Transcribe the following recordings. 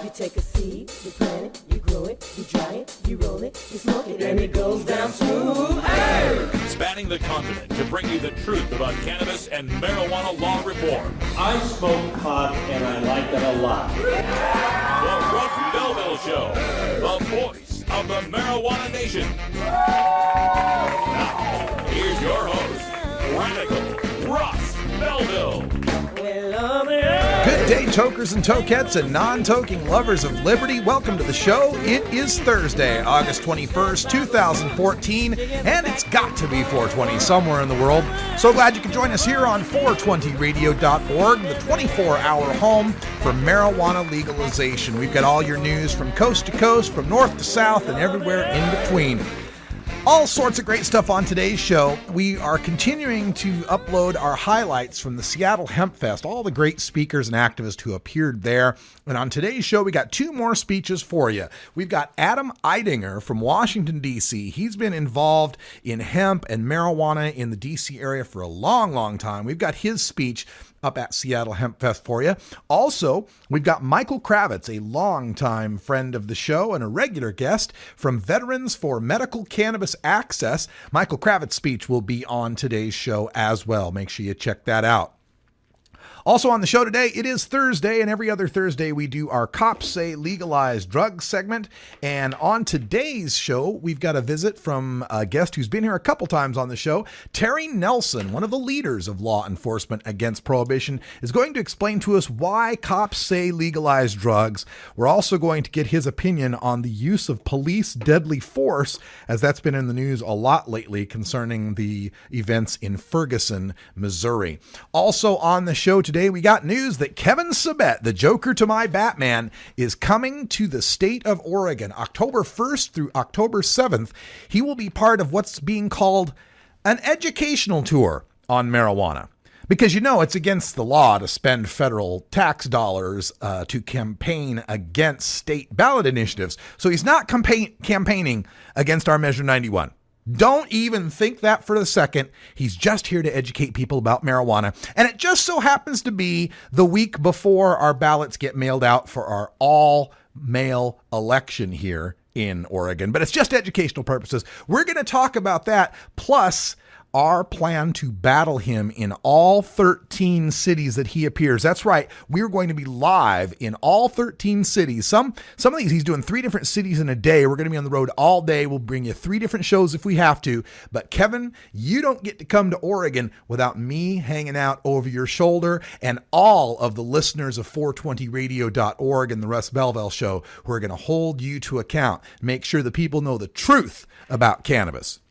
You take a seed, you plant it, you grow it, you dry it, you roll it, you smoke it, and it goes down smooth. Hey! Spanning the continent to bring you the truth about cannabis and marijuana law reform. I smoke pot and I like it a lot. The Russ Belville Show, the voice of the marijuana nation. Now, here's your host, Radical Russ Belville. Good day, tokers and tokettes and non-toking lovers of liberty. Welcome to the show. It is Thursday, August 21st, 2014, and it's got to be 420 somewhere in the world. So glad you could join us here on 420radio.org, the 24-hour home for marijuana legalization. We've got all your news from coast to coast, from north to south, and everywhere in between. All sorts of great stuff on today's show. We are continuing to upload our highlights from the Seattle Hemp Fest, all the great speakers and activists who appeared there. And on today's show, we got two more speeches for you. We've got Adam Eidinger from Washington, D.C. He's been involved in hemp and marijuana in the D.C. area for a long, long time. We've got his speech up at Seattle Hemp Fest for you. Also, we've got Michael Kravitz, a longtime friend of the show and a regular guest from Veterans for Medical Cannabis Access. Michael Kravitz's speech will be on today's show as well. Make sure you check that out. Also on the show today, it is Thursday, and every other Thursday we do our Cops Say Legalized Drugs segment. And on today's show, we've got a visit from a guest who's been here a couple times on the show. Terry Nelson, one of the leaders of law enforcement against prohibition, is going to explain to us why cops say legalized drugs. We're also going to get his opinion on the use of police deadly force, as that's been in the news a lot lately concerning the events in Ferguson, Missouri. Also on the show today, we got news that Kevin Sabet, the Joker to my Batman, is coming to the state of Oregon October 1st through October 7th. He will be part of what's being called an educational tour on marijuana. Because, you know, it's against the law to spend federal tax dollars to campaign against state ballot initiatives. So he's not campaigning against our Measure 91. Don't even think that for a second. He's just here to educate people about marijuana. And it just so happens to be the week before our ballots get mailed out for our all-mail election here in Oregon. But it's just educational purposes. We're going to talk about that, plus our plan to battle him in all 13 cities that he appears. That's right. We're going to be live in all 13 cities. Some of these, he's doing 3 different cities in a day. We're going to be on the road all day. We'll bring you 3 different shows if we have to. But Kevin, you don't get to come to Oregon without me hanging out over your shoulder and all of the listeners of 420radio.org and the Russ Belville Show who are going to hold you to account. Make sure the people know the truth about cannabis.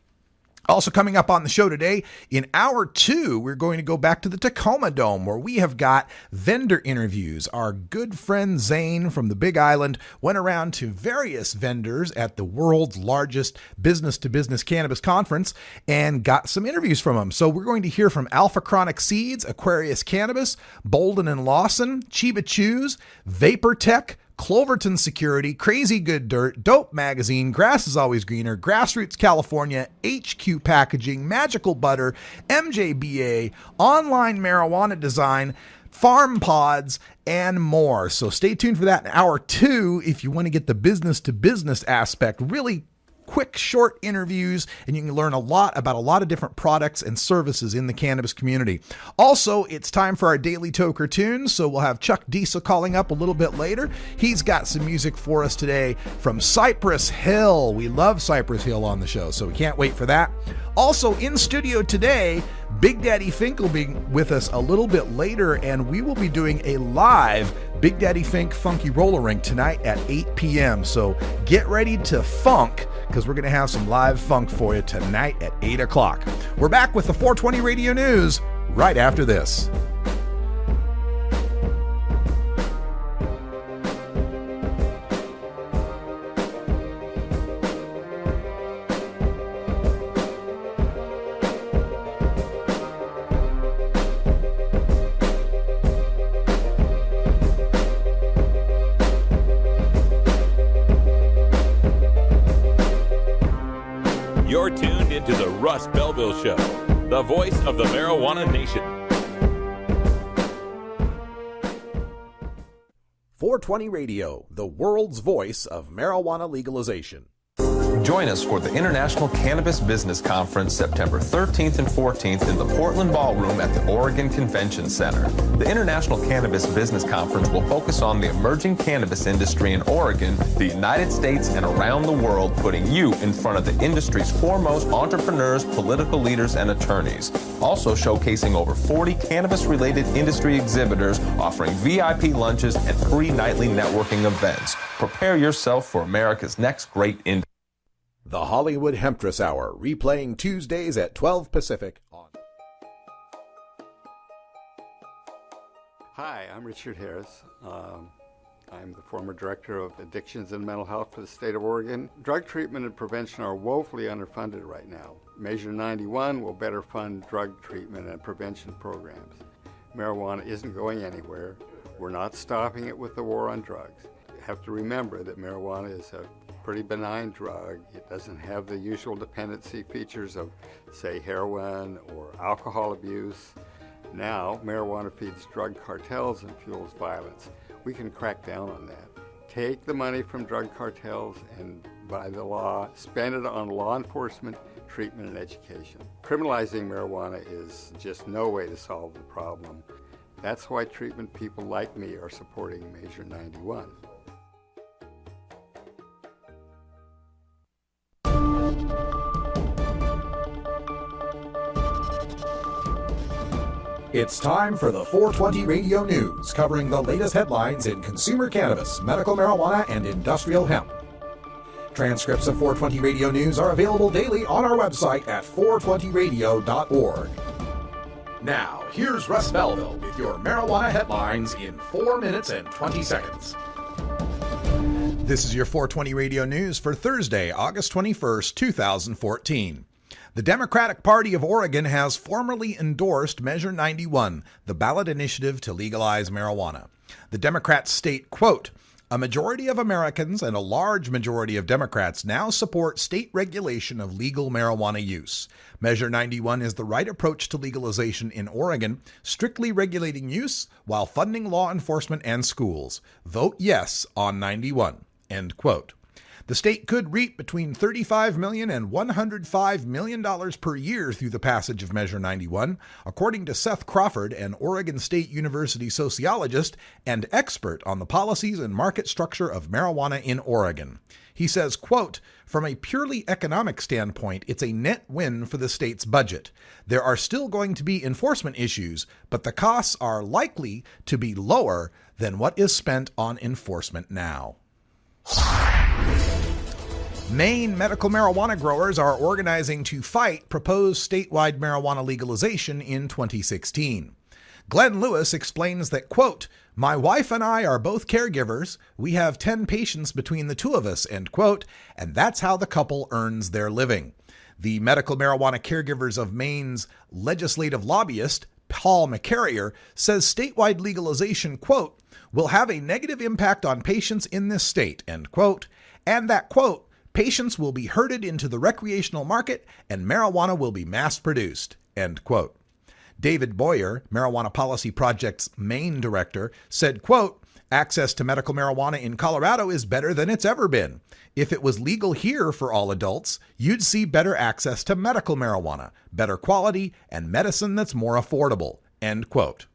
Also coming up on the show today, in hour 2, we're going to go back to the Tacoma Dome, where we have got vendor interviews. Our good friend Zane from the Big Island went around to various vendors at the world's largest business-to-business cannabis conference and got some interviews from them. So we're going to hear from Alpha Chronic Seeds, Aquarius Cannabis, Bolden and Lawson, Chiba Chews, Vapor Tech, Cloverton Security, Crazy Good Dirt, Dope Magazine, Grass is Always Greener, Grassroots California, HQ Packaging, Magical Butter, MJBA, Online Marijuana Design, Farm Pods, and more. So stay tuned for that in hour 2 if you want to get the business-to-business aspect. Really quick, short interviews, and you can learn a lot about a lot of different products and services in the cannabis community. Also, it's time for our daily Toker tunes, so we'll have Chuck Diesel calling up a little bit later. He's got some music for us today from Cypress Hill. We love Cypress Hill on the show, so we can't wait for that. Also, in studio today, Big Daddy Fink will be with us a little bit later, and we will be doing a live Big Daddy Fink Funky Roller Rink tonight at 8 p.m. So get ready to funk, because we're going to have some live funk for you tonight at 8 o'clock. We're back with the 420 Radio News right after this. You're tuned into the Russ Belville Show, the voice of the marijuana nation. 420 Radio, the world's voice of marijuana legalization. Join us for the International Cannabis Business Conference September 13th and 14th in the Portland Ballroom at the Oregon Convention Center. The International Cannabis Business Conference will focus on the emerging cannabis industry in Oregon, the United States, and around the world, putting you in front of the industry's foremost entrepreneurs, political leaders, and attorneys. Also showcasing over 40 cannabis-related industry exhibitors, offering VIP lunches and free nightly networking events. Prepare yourself for America's next great industry. The Hollywood Hemptress Hour, replaying Tuesdays at 12 Pacific on... Hi, I'm Richard Harris. I'm the former Director of Addictions and Mental Health for the state of Oregon. Drug treatment and prevention are woefully underfunded right now. Measure 91 will better fund drug treatment and prevention programs. Marijuana isn't going anywhere. We're not stopping it with the war on drugs. You have to remember that marijuana is a pretty benign drug. It doesn't have the usual dependency features of, say, heroin or alcohol abuse. Now, marijuana feeds drug cartels and fuels violence. We can crack down on that. Take the money from drug cartels and, by the law, spend it on law enforcement, treatment, and education. Criminalizing marijuana is just no way to solve the problem. That's why treatment people like me are supporting Measure 91. It's time for the 420 Radio News, covering the latest headlines in consumer cannabis, medical marijuana, and industrial hemp. Transcripts of 420 Radio News are available daily on our website at 420radio.org. Now, here's Russ Belville with your marijuana headlines in 4 minutes and 20 seconds. This is your 420 Radio News for Thursday, August 21st, 2014. The Democratic Party of Oregon has formally endorsed Measure 91, the ballot initiative to legalize marijuana. The Democrats state, quote, "A majority of Americans and a large majority of Democrats now support state regulation of legal marijuana use. Measure 91 is the right approach to legalization in Oregon, strictly regulating use while funding law enforcement and schools. Vote yes on 91." End quote. The state could reap between $35 million and $105 million per year through the passage of Measure 91, according to Seth Crawford, an Oregon State University sociologist and expert on the policies and market structure of marijuana in Oregon. He says, quote, "From a purely economic standpoint, it's a net win for the state's budget. There are still going to be enforcement issues, but the costs are likely to be lower than what is spent on enforcement now." Maine medical marijuana growers are organizing to fight proposed statewide marijuana legalization in 2016. Glenn Lewis explains that, quote, "My wife and I are both caregivers. We have 10 patients between the two of us," end quote, and that's how the couple earns their living. The medical marijuana caregivers of Maine's legislative lobbyist, Paul McCarrier, says statewide legalization, quote, "will have a negative impact on patients in this state," end quote, and that, quote, "patients will be herded into the recreational market and marijuana will be mass-produced," end quote. David Boyer, Marijuana Policy Project's Maine director, said, quote, "Access to medical marijuana in Colorado is better than it's ever been. If it was legal here for all adults, you'd see better access to medical marijuana, better quality, and medicine that's more affordable," end quote.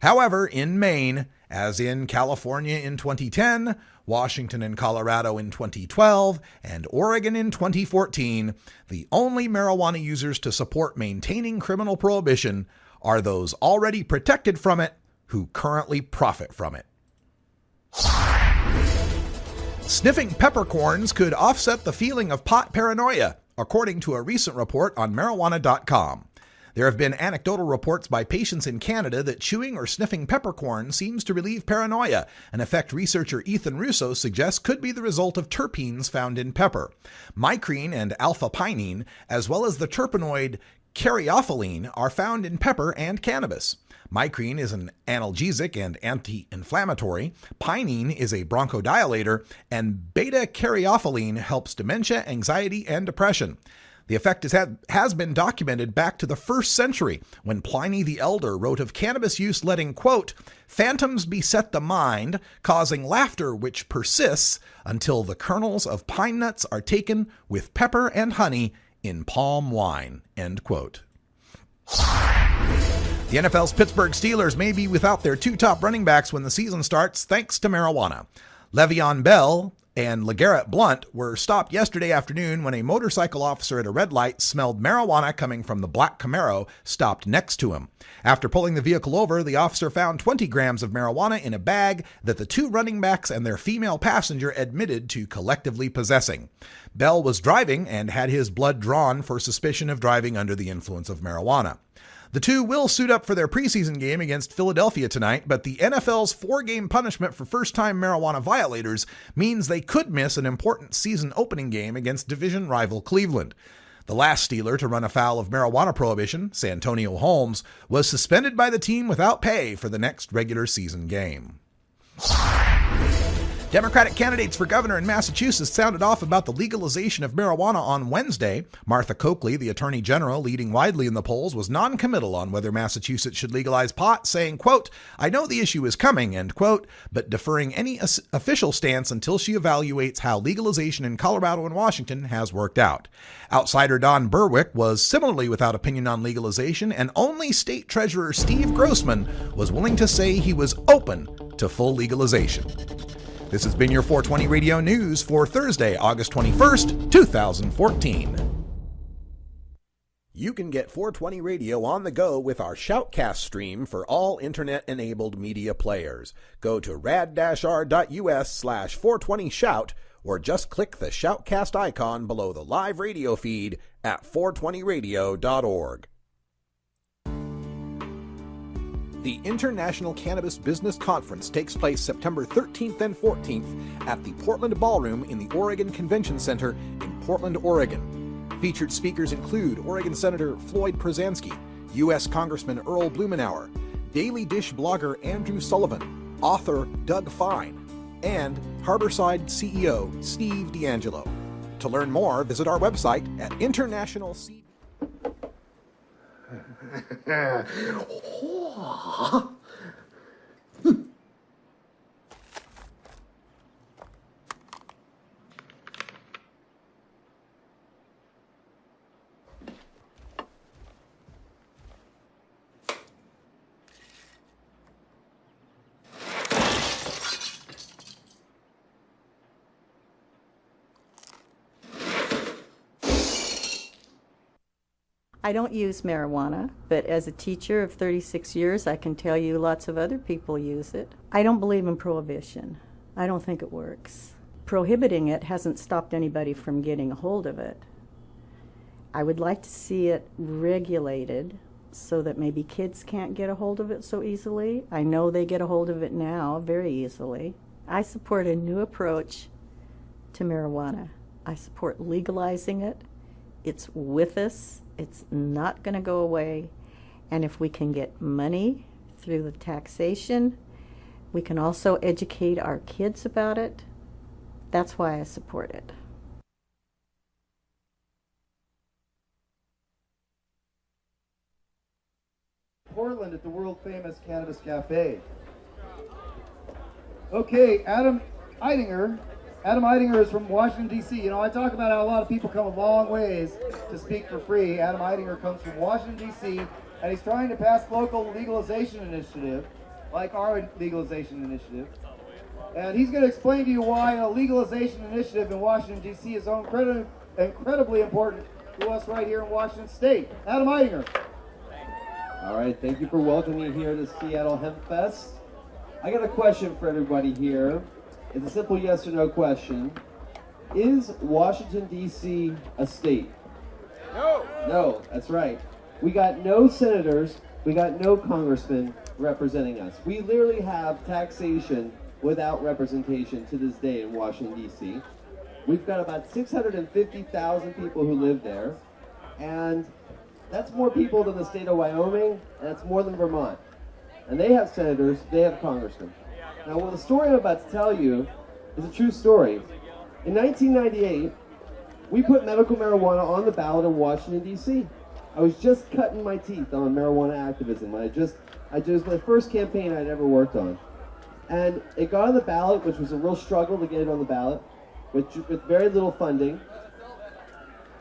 However, in Maine, as in California in 2010, Washington and Colorado in 2012, and Oregon in 2014, the only marijuana users to support maintaining criminal prohibition are those already protected from it who currently profit from it. Sniffing peppercorns could offset the feeling of pot paranoia, according to a recent report on marijuana.com. There have been anecdotal reports by patients in Canada that chewing or sniffing peppercorn seems to relieve paranoia, an effect researcher Ethan Russo suggests could be the result of terpenes found in pepper. Micrine and alpha-pinene, as well as the terpenoid caryophyllene, are found in pepper and cannabis. Micrine is an analgesic and anti-inflammatory, pinene is a bronchodilator, and beta-caryophyllene helps dementia, anxiety, and depression. The effect has been documented back to the 1st century, when Pliny the Elder wrote of cannabis use letting, quote, phantoms beset the mind, causing laughter which persists until the kernels of pine nuts are taken with pepper and honey in palm wine, end quote. The NFL's Pittsburgh Steelers may be without their 2 top running backs when the season starts thanks to marijuana. Le'Veon Bell and LeGarrette Blount were stopped yesterday afternoon when a motorcycle officer at a red light smelled marijuana coming from the black Camaro stopped next to him. After pulling the vehicle over, the officer found 20 grams of marijuana in a bag that the 2 running backs and their female passenger admitted to collectively possessing. Bell was driving and had his blood drawn for suspicion of driving under the influence of marijuana. The 2 will suit up for their preseason game against Philadelphia tonight, but the NFL's 4-game punishment for first-time marijuana violators means they could miss an important season opening game against division rival Cleveland. The last Steeler to run afoul of marijuana prohibition, Santonio Holmes, was suspended by the team without pay for the next regular season game. Democratic candidates for governor in Massachusetts sounded off about the legalization of marijuana on Wednesday. Martha Coakley, the attorney general leading widely in the polls, was non-committal on whether Massachusetts should legalize pot, saying, quote, I know the issue is coming, end quote, but deferring any official stance until she evaluates how legalization in Colorado and Washington has worked out. Outsider Don Berwick was similarly without opinion on legalization, and only State Treasurer Steve Grossman was willing to say he was open to full legalization. This has been your 420 Radio News for Thursday, August 21st, 2014. You can get 420 Radio on the go with our Shoutcast stream for all internet-enabled media players. Go to rad-r.us/420shout or just click the Shoutcast icon below the live radio feed at 420radio.org. The International Cannabis Business Conference takes place September 13th and 14th at the Portland Ballroom in the Oregon Convention Center in Portland, Oregon. Featured speakers include Oregon Senator Floyd Przansky, U.S. Congressman Earl Blumenauer, Daily Dish blogger Andrew Sullivan, author Doug Fine, and Harborside CEO Steve D'Angelo. To learn more, visit our website at internationalc. I don't use marijuana, but as a teacher of 36 years, I can tell you lots of other people use it. I don't believe in prohibition. I don't think it works. Prohibiting it hasn't stopped anybody from getting a hold of it. I would like to see it regulated so that maybe kids can't get a hold of it so easily. I know they get a hold of it now very easily. I support a new approach to marijuana. I support legalizing it. It's with us. It's not going to go away. And if we can get money through the taxation, we can also educate our kids about it. That's why I support it. Portland at the world-famous Cannabis Cafe. Okay, Adam Eidinger. Adam Eidinger is from Washington, D.C. You know, I talk about how a lot of people come a long ways to speak for free. Adam Eidinger comes from Washington, D.C., and he's trying to pass local legalization initiative, like our legalization initiative. And he's going to explain to you why a legalization initiative in Washington, D.C. is so incredibly important to us right here in Washington State. Adam Eidinger. All right, thank you for welcoming me here to Seattle Hemp Fest. I got a question for everybody here. It's a simple yes or no question. Is Washington, D.C. a state? No. No, that's right. We got no senators, we got no congressmen representing us. We literally have taxation without representation to this day in Washington, D.C. We've got about 650,000 people who live there, and that's more people than the state of Wyoming, and that's more than Vermont. And they have senators, they have congressmen. Now, the story I'm about to tell you is a true story. In 1998, we put medical marijuana on the ballot in Washington, D.C. I was just cutting my teeth on marijuana activism. I just my first campaign I'd ever worked on. And it got on the ballot, which was a real struggle to get it on the ballot, with very little funding.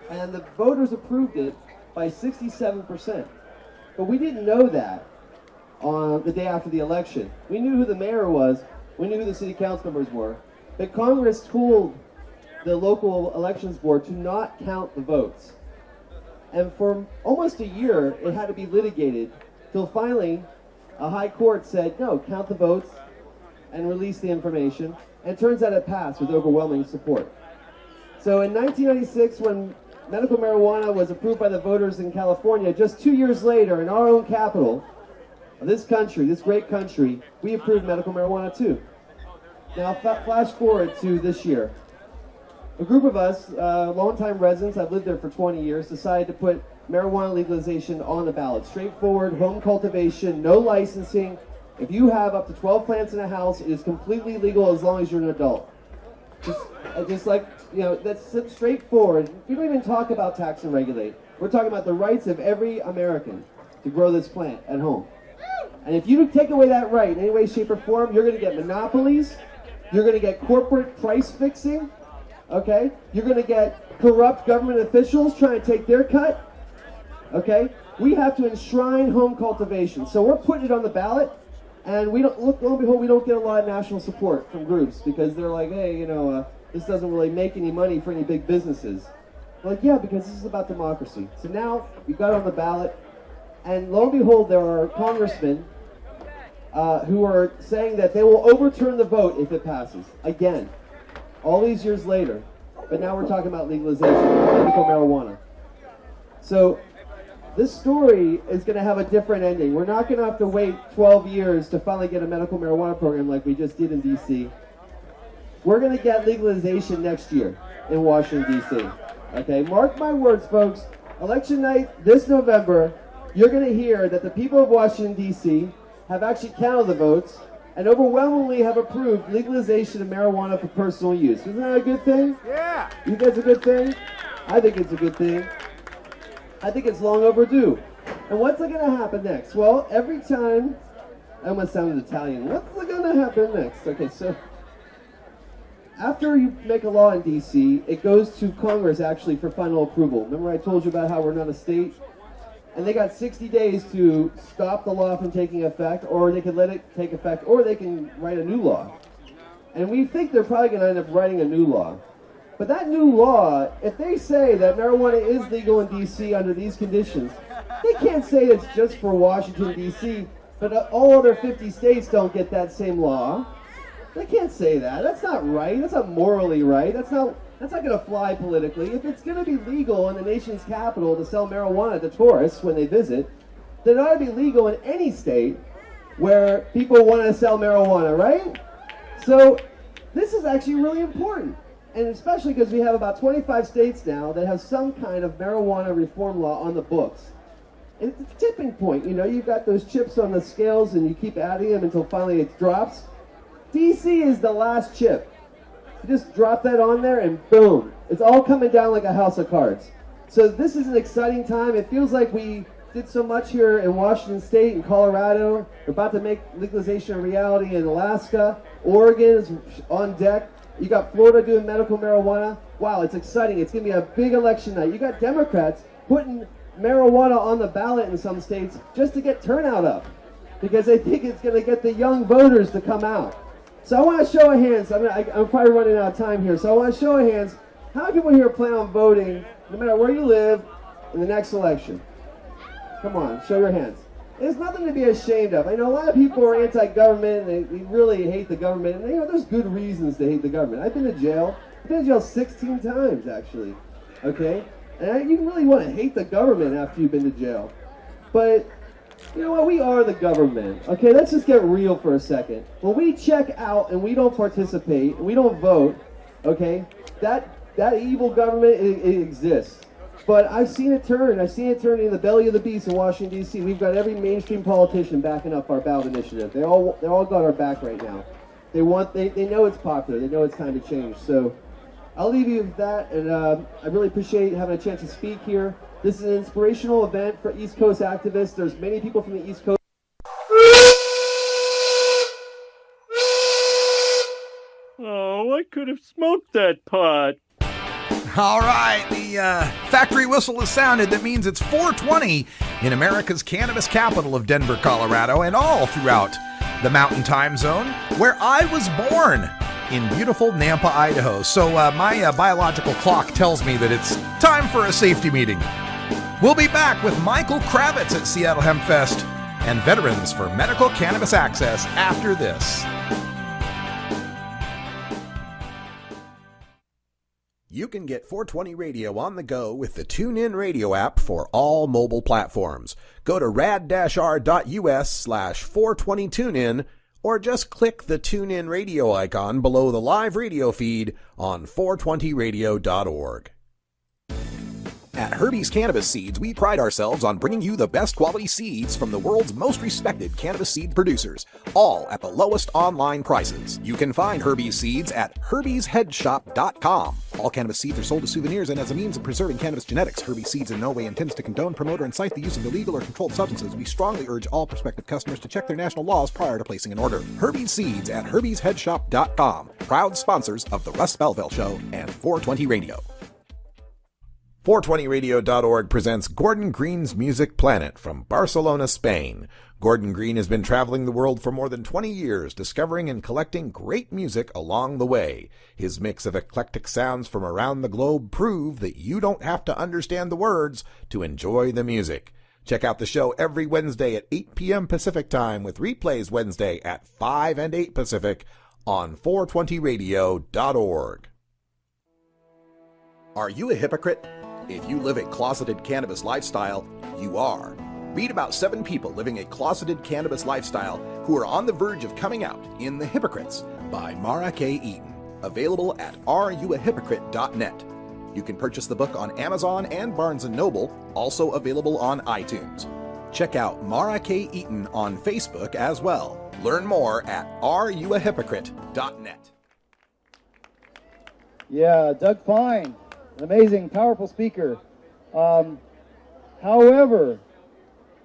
And the voters approved it by 67%. But we didn't know that on the day after the election. We knew who the mayor was, we knew who the city council members were, but Congress told the local elections board to not count the votes. And for almost a year, it had to be litigated, till finally a high court said, no, count the votes and release the information. And it turns out it passed with overwhelming support. So in 1996, when medical marijuana was approved by the voters in California, just 2 years later, in our own capital, this country, this great country, we approved medical marijuana too. Now flash forward to this year. A group of us, longtime residents, I've lived there for 20 years, decided to put marijuana legalization on the ballot. Straightforward, home cultivation, no licensing. If you have up to 12 plants in a house, it is completely legal as long as you're an adult. Just like, you know, that's straightforward. We don't even talk about tax and regulate. We're talking about the rights of every American to grow this plant at home. And if you take away that right in any way, shape, or form, you're going to get monopolies. You're going to get corporate price fixing. Okay? You're going to get corrupt government officials trying to take their cut. Okay? We have to enshrine home cultivation. So we're putting it on the ballot. And we don't, lo and behold, we don't get a lot of national support from groups because they're like, hey, you know, this doesn't really make any money for any big businesses. We're like, yeah, because this is about democracy. So now we got it on the ballot, and lo and behold, there are congressmen who are saying that they will overturn the vote if it passes again, all these years later. But now we're talking about legalization of medical marijuana. So this story is going to have a different ending. We're not going to have to wait 12 years to finally get a medical marijuana program like we just did in D.C. We're going to get legalization next year in Washington, D.C. Okay, mark my words, folks. Election night this November, you're going to hear that the people of Washington, D.C. have actually counted the votes and overwhelmingly have approved legalization of marijuana for personal use. Isn't that a good thing? Yeah. You think it's a good thing? I think it's a good thing. I think it's long overdue. And what's going to happen next? Well, every time, I almost sounded Italian. What's going to happen next? Okay, so after you make a law in D.C., it goes to Congress actually for final approval. Remember I told you about how we're not a state? And they got 60 days to stop the law from taking effect, or they can let it take effect, or they can write a new law. And we think they're probably going to end up writing a new law. But that new law, if they say that marijuana is legal in D.C. under these conditions, they can't say it's just for Washington, D.C., but all other 50 states don't get that same law. They can't say that. That's not right. That's not morally right. That's not going to fly politically. If it's going to be legal in the nation's capital to sell marijuana to tourists when they visit, then it ought to be legal in any state where people want to sell marijuana, right? So this is actually really important. And especially because we have about 25 states now that have some kind of marijuana reform law on the books. And it's a tipping point, you know, you've got those chips on the scales and you keep adding them until finally it drops. DC is the last chip. You just drop that on there and boom, it's all coming down like a house of cards. So this is an exciting time. It feels like we did so much here in Washington State and Colorado. We're about to make legalization a reality in Alaska. Oregon is on deck. You got Florida doing medical marijuana. Wow, it's exciting. It's going to be a big election night. You got Democrats putting marijuana on the ballot in some states just to get turnout up because they think it's going to get the young voters to come out. So I want to show of hands. I'm probably running out of time here. So I want to show of hands. How many people here plan on voting, no matter where you live, in the next election? Come on, show your hands. There's nothing to be ashamed of. I know a lot of people are anti-government, and they really hate the government. And, you know, there's good reasons to hate the government. I've been to jail. I've been to jail 16 times, actually. Okay? And you really want to hate the government after you've been to jail. But, you know what? We are the government. Okay? Let's just get real for a second. When we check out and we don't participate, and we don't vote, okay, that evil government, it exists. But I've seen it turn. I've seen it turn in the belly of the beast in Washington, D.C. We've got every mainstream politician backing up our ballot initiative. They all got our back right now. They know it's popular. They know it's time to change. So I'll leave you with that, and I really appreciate having a chance to speak here. This is an inspirational event for East Coast activists. There's many people from the East Coast. Oh, I could have smoked that pot. All right, the factory whistle has sounded. That means it's 4:20 in America's cannabis capital of Denver, Colorado, and all throughout the Mountain Time Zone, where I was born in beautiful Nampa, Idaho. So my biological clock tells me that it's time for a safety meeting. We'll be back with Michael Kravitz at Seattle Hemp Fest and Veterans for Medical Cannabis Access after this. You can get 420 Radio on the go with the TuneIn Radio app for all mobile platforms. Go to rad-r.us/420tunein or just click the TuneIn Radio icon below the live radio feed on 420radio.org. At Herbie's Cannabis Seeds, we pride ourselves on bringing you the best quality seeds from the world's most respected cannabis seed producers, all at the lowest online prices. You can find Herbie's Seeds at herbiesheadshop.com. All cannabis seeds are sold as souvenirs and as a means of preserving cannabis genetics. Herbie's Seeds in no way intends to condone, promote, or incite the use of illegal or controlled substances. We strongly urge all prospective customers to check their national laws prior to placing an order. Herbie's Seeds at herbiesheadshop.com. Proud sponsors of the Russ Belville Show and 420 Radio. 420radio.org presents Gordon Green's Music Planet from Barcelona, Spain. Gordon Green has been traveling the world for more than 20 years, discovering and collecting great music along the way. His mix of eclectic sounds from around the globe prove that you don't have to understand the words to enjoy the music. Check out the show every Wednesday at 8 p.m. Pacific Time with replays Wednesday at 5 and 8 Pacific on 420radio.org. Are you a hypocrite? If you live a closeted cannabis lifestyle, you are. Read about 7 people living a closeted cannabis lifestyle who are on the verge of coming out in The Hypocrites by Mara K. Eaton. Available at areyouahypocrite.net. You can purchase the book on Amazon and Barnes & Noble, also available on iTunes. Check out Mara K. Eaton on Facebook as well. Learn more at areyouahypocrite.net. Yeah, Doug Fine. An amazing, powerful speaker. However,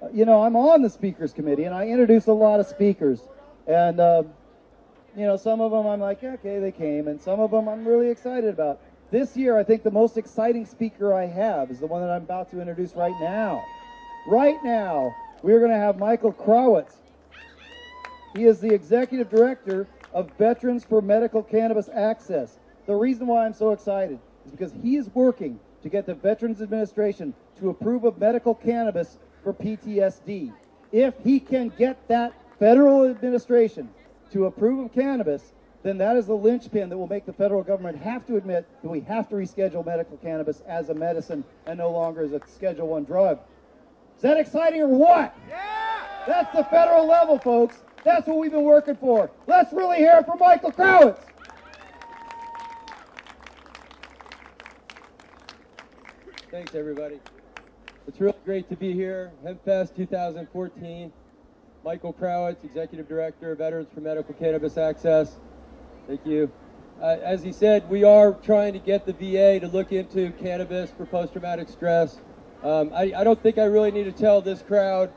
I'm on the speakers committee, and I introduce a lot of speakers. And, some of them I'm like, okay, they came, and some of them I'm really excited about. This year, I think the most exciting speaker I have is the one that I'm about to introduce right now. Right now, we're going to have Michael Krawitz. He is the executive director of Veterans for Medical Cannabis Access. The reason why I'm so excited is because he is working to get the Veterans Administration to approve of medical cannabis for PTSD. If he can get that federal administration to approve of cannabis, then that is the linchpin that will make the federal government have to admit that we have to reschedule medical cannabis as a medicine and no longer as a Schedule I drug. Is that exciting or what? Yeah! That's the federal level, folks. That's what we've been working for. Let's really hear it from Michael Krawitz. Thanks, everybody. It's really great to be here. HempFest 2014. Michael Krawitz, Executive Director, Veterans for Medical Cannabis Access. Thank you. As he said, we are trying to get the VA to look into cannabis for post-traumatic stress. I don't think I really need to tell this crowd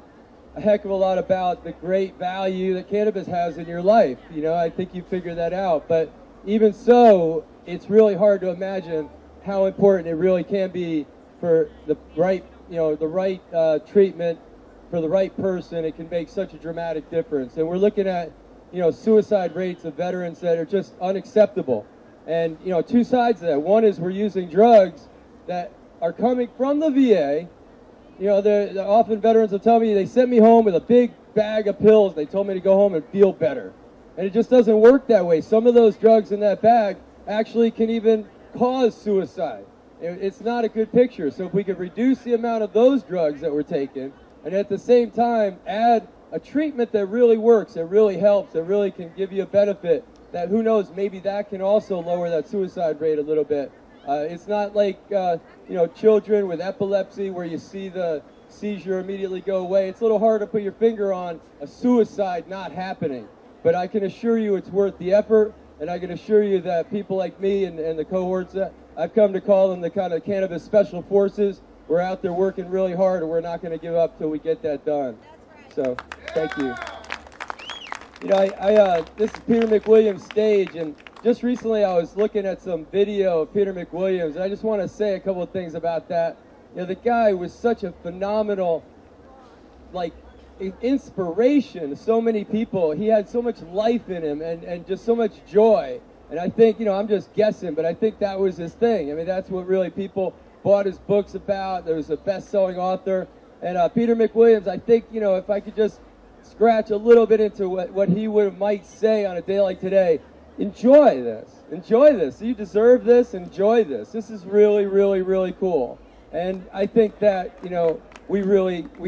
a heck of a lot about the great value that cannabis has in your life. I think you figured that out. But even so, it's really hard to imagine how important it really can be for the right, treatment for the right person. It can make such a dramatic difference. And we're looking at, suicide rates of veterans that are just unacceptable. And, 2 sides of that. One is we're using drugs that are coming from the VA. Often veterans will tell me they sent me home with a big bag of pills. They told me to go home and feel better. And it just doesn't work that way. Some of those drugs in that bag actually can even cause suicide. It's not a good picture. So if we could reduce the amount of those drugs that we're taking, and at the same time add a treatment that really works, that really helps, that really can give you a benefit, that who knows, maybe that can also lower that suicide rate a little bit. It's not like, children with epilepsy where you see the seizure immediately go away. It's a little hard to put your finger on a suicide not happening. But I can assure you it's worth the effort, And I can assure you that people like me and the cohorts that I've come to call them the kind of cannabis special forces, we're out there working really hard, and we're not going to give up till we get that done. So, thank you. You know, this is Peter McWilliams' stage, and just recently I was looking at some video of Peter McWilliams, and I just want to say a couple of things about that. You know, the guy was such a phenomenal, like, inspiration to so many people. He had so much life in him and just so much joy. And I think, you know, I'm just guessing, but I think that was his thing. I mean, that's what really people bought his books about. There was a best-selling author. And Peter McWilliams, I think, you know, if I could just scratch a little bit into what he might say on a day like today, enjoy this. Enjoy this. You deserve this. Enjoy this. This is really, really, really cool. And I think that, you know, we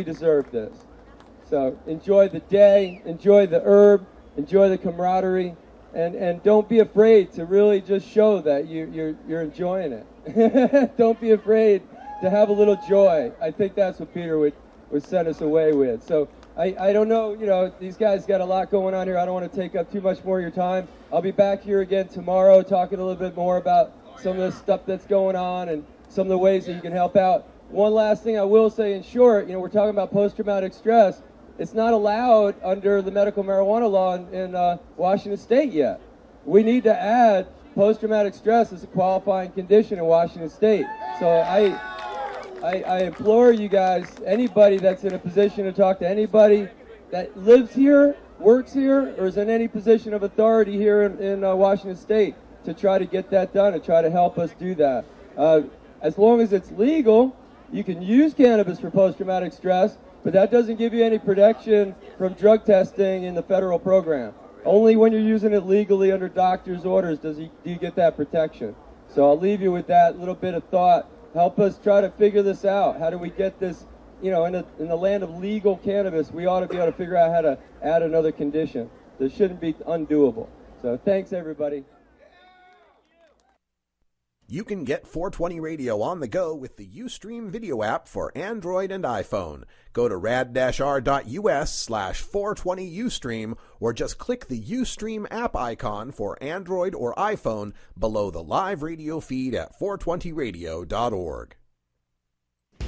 deserve this. So enjoy the day, enjoy the herb, enjoy the camaraderie, and don't be afraid to really just show that you're enjoying it. Don't be afraid to have a little joy. I think that's what Peter would send us away with. So I don't know, you know, these guys got a lot going on here. I don't want to take up too much more of your time. I'll be back here again tomorrow talking a little bit more about some of the stuff that's going on and some of the ways that you can help out. One last thing I will say in short, you know, we're talking about post-traumatic stress. It's not allowed under the medical marijuana law in Washington State yet. We need to add post-traumatic stress as a qualifying condition in Washington State. So I implore you guys, anybody that's in a position to talk to anybody that lives here, works here, or is in any position of authority here in Washington State to try to get that done and try to help us do that. As long as it's legal, you can use cannabis for post-traumatic stress, but that doesn't give you any protection from drug testing in the federal program. Only when you're using it legally under doctor's orders do you get that protection. So I'll leave you with that little bit of thought. Help us try to figure this out. How do we get this, you know, in the land of legal cannabis, we ought to be able to figure out how to add another condition. This shouldn't be undoable. So thanks, everybody. You can get 420 Radio on the go with the Ustream video app for Android and iPhone. Go to rad-r.us/420Ustream or just click the Ustream app icon for Android or iPhone below the live radio feed at 420radio.org.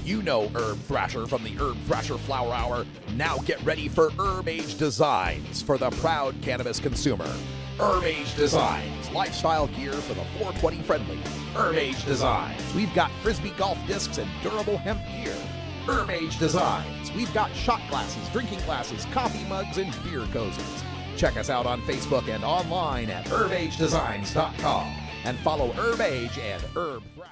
You know Herb Thrasher from the Herb Thrasher Flower Hour. Now get ready for Herb Age Designs for the proud cannabis consumer. Herb Age Designs, lifestyle gear for the 420 friendly. Herb Age Designs, we've got Frisbee golf discs and durable hemp gear. Herb Age Designs, we've got shot glasses, drinking glasses, coffee mugs, and beer cozies. Check us out on Facebook and online at herbagedesigns.com and follow Herb Age and Herb Thrasher.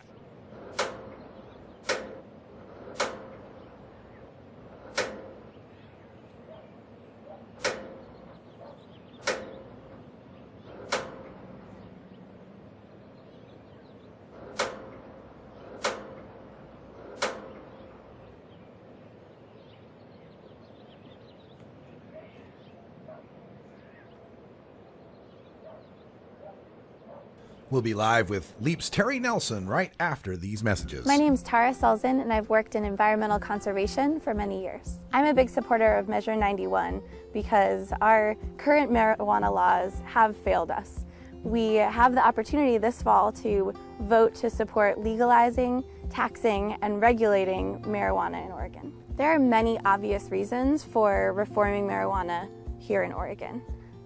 We'll be live with Leap's Terry Nelson right after these messages. My name's Tara Selzen, and I've worked in environmental conservation for many years. I'm a big supporter of Measure 91 because our current marijuana laws have failed us. We have the opportunity this fall to vote to support legalizing, taxing, and regulating marijuana in Oregon. There are many obvious reasons for reforming marijuana here in Oregon.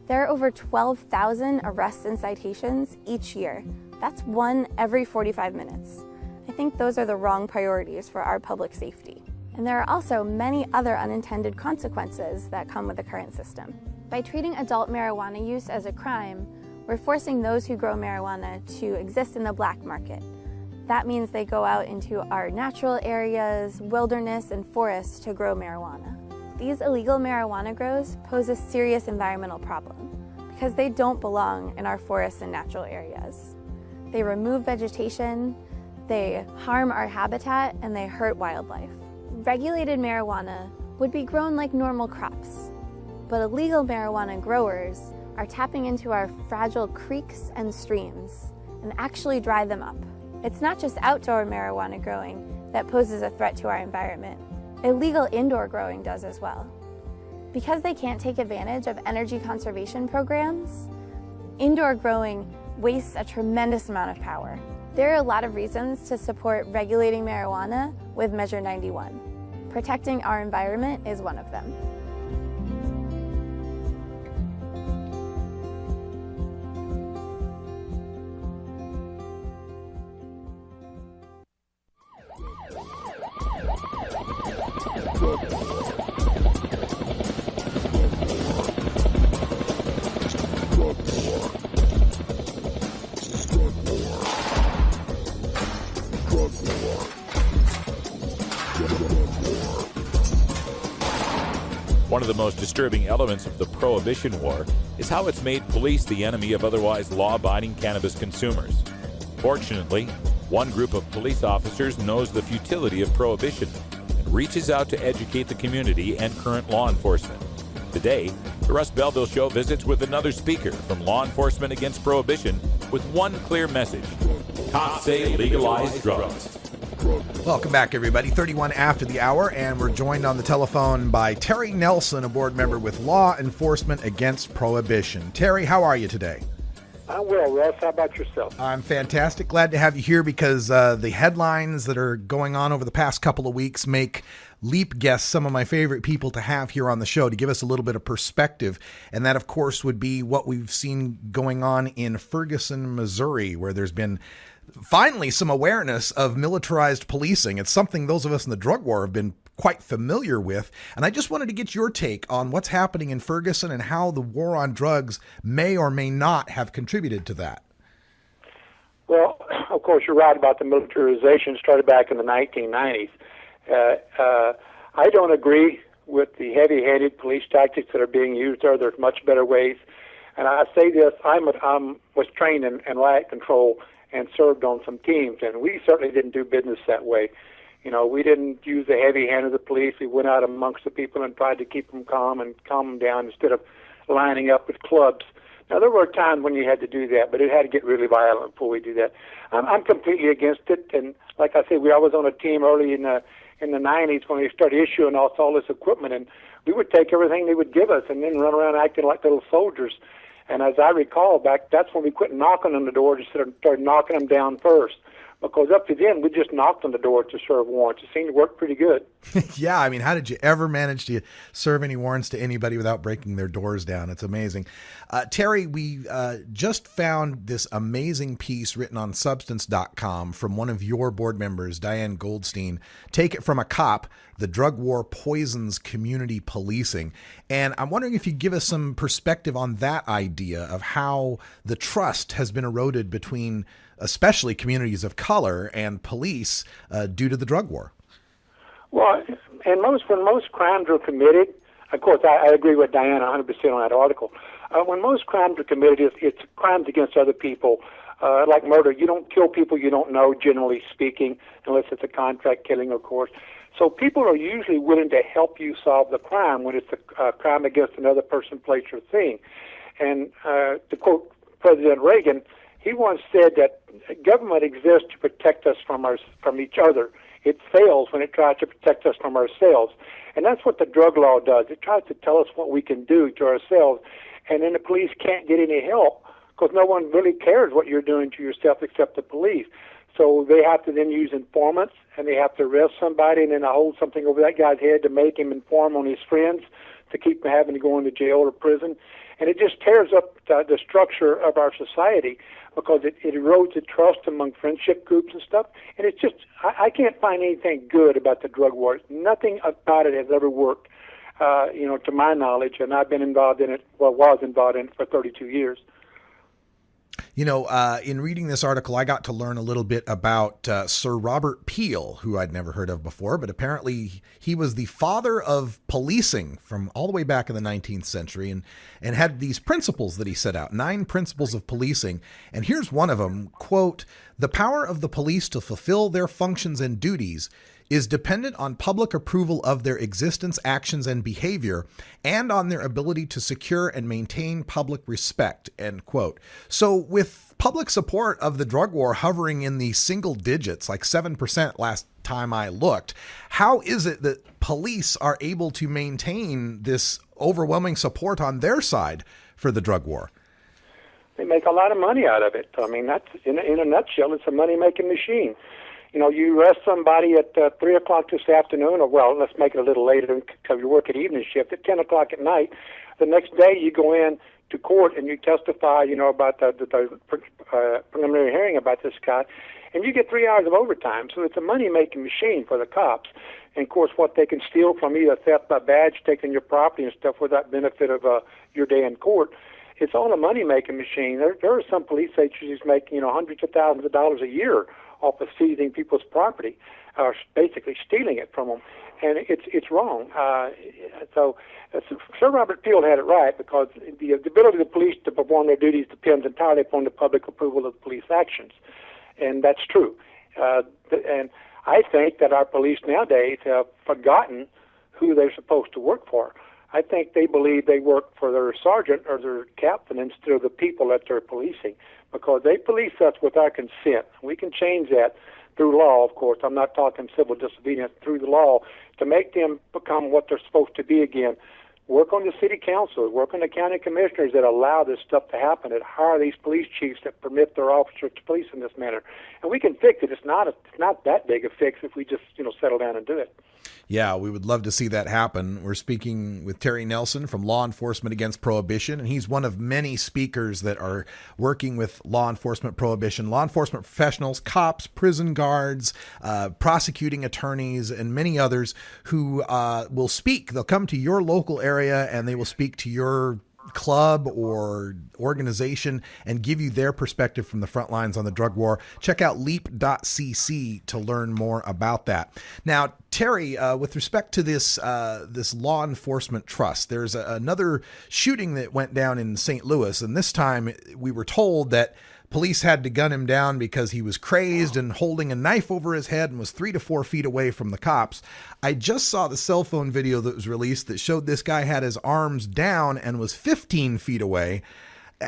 There are over 12,000 arrests and citations each year. That's one every 45 minutes. I think those are the wrong priorities for our public safety. And there are also many other unintended consequences that come with the current system. By treating adult marijuana use as a crime, we're forcing those who grow marijuana to exist in the black market. That means they go out into our natural areas, wilderness, and forests to grow marijuana. These illegal marijuana grows pose a serious environmental problem because they don't belong in our forests and natural areas. They remove vegetation, they harm our habitat, and they hurt wildlife. Regulated marijuana would be grown like normal crops, but illegal marijuana growers are tapping into our fragile creeks and streams and actually dry them up. It's not just outdoor marijuana growing that poses a threat to our environment. Illegal indoor growing does as well. Because they can't take advantage of energy conservation programs, Indoor growing wastes a tremendous amount of power. There are a lot of reasons to support regulating marijuana with Measure 91. Protecting our environment is one of them. One of the most disturbing elements of the Prohibition War is how it's made police the enemy of otherwise law-abiding cannabis consumers. Fortunately, one group of police officers knows the futility of prohibition and reaches out to educate the community and current law enforcement. Today, the Russ Belville Show visits with another speaker from Law Enforcement Against Prohibition with one clear message: cops say legalize drugs. Welcome back, everybody. 31 after the hour, and we're joined on the telephone by Terry Nelson, a board member with Law Enforcement Against Prohibition. Terry, how are you today? I'm well, Russ. How about yourself? I'm fantastic. Glad to have you here because the headlines that are going on over the past couple of weeks make Leap guests some of my favorite people to have here on the show to give us a little bit of perspective. And that, of course, would be what we've seen going on in Ferguson, Missouri, where there's been finally some awareness of militarized policing. It's something those of us in the drug war have been quite familiar with. And I just wanted to get your take on what's happening in Ferguson and how the war on drugs may or may not have contributed to that. Well, of course, you're right about the militarization started back in the 1990s. I don't agree with the heavy-handed police tactics that are being used there. There's much better ways. And I say this, I was trained in riot control and served on some teams, and we certainly didn't do business that way. You know, we didn't use the heavy hand of the police. We went out amongst the people and tried to keep them calm and calm them down instead of lining up with clubs. Now, there were times when you had to do that, but it had to get really violent before we do that. I'm completely against it, and like I said, I was on a team early in the 90s when they started issuing all this equipment, and we would take everything they would give us and then run around acting like little soldiers. And as I recall back, that's when we quit knocking on the door, just started knocking them down first. Because up to then, we just knocked on the door to serve warrants. It seemed to work pretty good. Yeah, I mean, how did you ever manage to serve any warrants to anybody without breaking their doors down? It's amazing. Terry, we just found this amazing piece written on Substance.com from one of your board members, Diane Goldstein. Take it from a cop, the drug war poisons community policing. And I'm wondering if you give us some perspective on that idea of how the trust has been eroded between especially communities of color and police due to the drug war. Well, and when most crimes are committed, of course, I agree with Diana 100% on that article. When most crimes are committed, it's crimes against other people, like murder. You don't kill people you don't know, generally speaking, unless it's a contract killing, of course. So people are usually willing to help you solve the crime when it's a crime against another person, place, or thing. And to quote President Reagan, he once said that government exists to protect us from each other. It fails when it tries to protect us from ourselves. And that's what the drug law does. It tries to tell us what we can do to ourselves. And then the police can't get any help because no one really cares what you're doing to yourself except the police. So they have to then use informants, and they have to arrest somebody and then hold something over that guy's head to make him inform on his friends to keep him having to go into jail or prison. And it just tears up the structure of our society because it erodes the trust among friendship groups and stuff. And it's just, I can't find anything good about the drug war. Nothing about it has ever worked, to my knowledge, and I've been involved in it, was involved in it for 32 years. You know, in reading this article, I got to learn a little bit about Sir Robert Peel, who I'd never heard of before, but apparently he was the father of policing from all the way back in the 19th century and had these principles that he set out, 9 principles of policing. And here's one of them, quote, "The power of the police to fulfill their functions and duties is dependent on public approval of their existence, actions, and behavior, and on their ability to secure and maintain public respect," end quote. So with public support of the drug war hovering in the single digits, like 7% last time I looked, how is it that police are able to maintain this overwhelming support on their side for the drug war? They make a lot of money out of it. I mean, that's in a nutshell, it's a money-making machine. You know, you arrest somebody at 3 o'clock this afternoon, or, well, let's make it a little later because you work at evening shift at 10 o'clock at night. The next day you go in to court and you testify, you know, about the preliminary hearing about this guy, and you get 3 hours of overtime. So it's a money-making machine for the cops. And, of course, what they can steal from you, theft by badge, taking your property and stuff without benefit of your day in court, it's all a money-making machine. There are some police agencies making, you know, hundreds of thousands of dollars a year off of seizing people's property, or basically stealing it from them, and it's wrong. So Sir Robert Peel had it right, because the ability of the police to perform their duties depends entirely upon the public approval of police actions, and that's true. And I think that our police nowadays have forgotten who they're supposed to work for. I think they believe they work for their sergeant or their captain instead of the people that they're policing, because they police us with our consent. We can change that through law, of course. I'm not talking civil disobedience, through the law, to make them become what they're supposed to be again. Work on the city councils, work on the county commissioners that allow this stuff to happen, that hire these police chiefs that permit their officers to police in this manner. And we can fix it. It's not that big a fix if we just, you know, settle down and do it. Yeah, we would love to see that happen. We're speaking with Terry Nelson from Law Enforcement Against Prohibition, and he's one of many speakers that are working with law enforcement prohibition, law enforcement professionals, cops, prison guards, prosecuting attorneys, and many others who will speak. They'll come to your local area and they will speak to your club or organization and give you their perspective from the front lines on the drug war. Check out leap.cc to learn more about that. Now, Terry, with respect to this law enforcement trust, there's another shooting that went down in St. Louis, and this time we were told that police had to gun him down because he was crazed and holding a knife over his head and was 3 to 4 feet away from the cops. I just saw the cell phone video that was released that showed this guy had his arms down and was 15 feet away.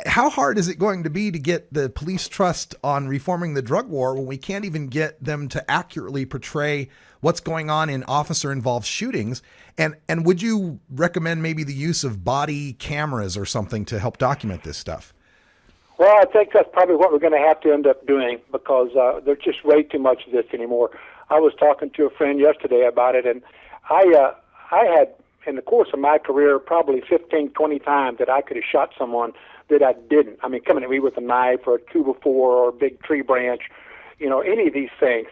How hard is it going to be to get the police trust on reforming the drug war when we can't even get them to accurately portray what's going on in officer-involved shootings? And would you recommend maybe the use of body cameras or something to help document this stuff? Well, I think that's probably what we're going to have to end up doing, because there's just way too much of this anymore. I was talking to a friend yesterday about it, and I had, in the course of my career, probably 15, 20 times that I could have shot someone that I didn't. I mean, coming at me with a knife or a 2x4 or a big tree branch, you know, any of these things.